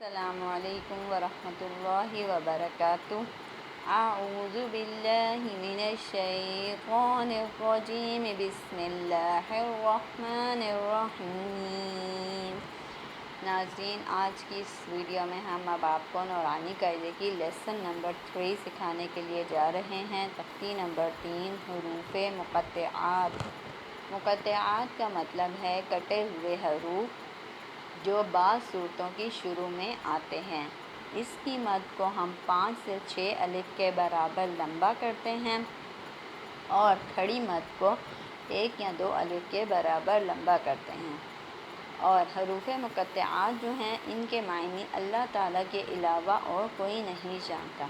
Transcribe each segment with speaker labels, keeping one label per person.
Speaker 1: السلام علیکم ورحمۃ اللہ وبرکاتہ۔ اعوذ باللہ من الشیطان الرجیم، بسم اللہ الرحمن الرحیم۔ ناظرین، آج کی اس ویڈیو میں ہم اب آپ کو نورانی قاعدے کی لیسن نمبر 3 سکھانے کے لیے جا رہے ہیں۔ تختی نمبر 3، حروف مقطعات۔ مقطعات کا مطلب ہے کٹے ہوئے حروف جو بعض صورتوں کی شروع میں آتے ہیں۔ اس کی مد کو ہم 5 سے 6 الف کے برابر لمبا کرتے ہیں اور کھڑی مد کو 1 یا 2 الف کے برابر لمبا کرتے ہیں۔ اور حروف مقطعات جو ہیں ان کے معنی اللہ تعالیٰ کے علاوہ اور کوئی نہیں جانتا۔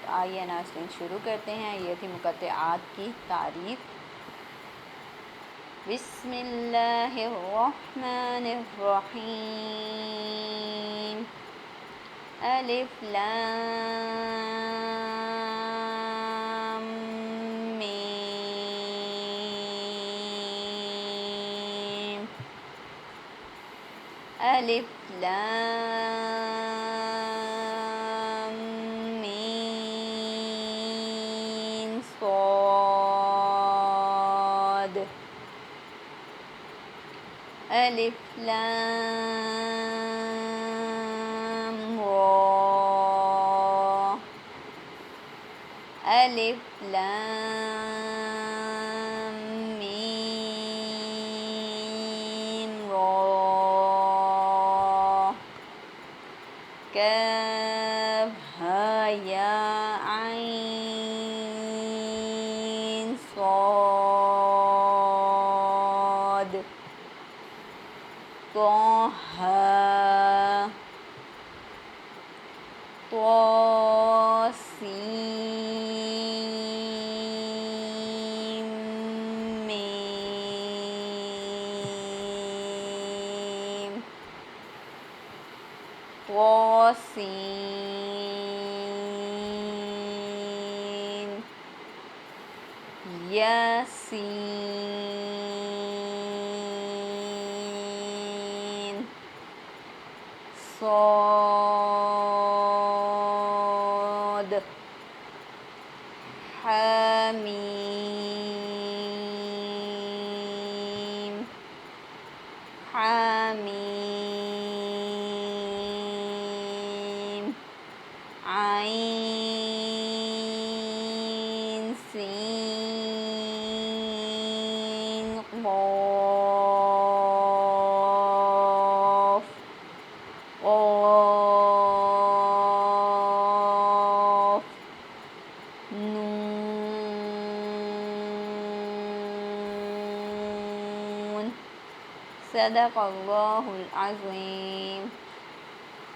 Speaker 1: تو آئیے ناظرین شروع کرتے ہیں۔ یہ تھی مقطعات کی تعریف۔ بسم اللہ الرحمن الرحیم۔ الف لام میم۔ الف لام میم صاد۔ الف لام را۔ الف لام میم را۔ کاف ہا یا عین صاد۔ طٰ طٰ سین میم۔ طٰ سین یا سین صاد حامیم۔ حامیم عین سین قاف قاف نون۔ صدق اللہ العظیم۔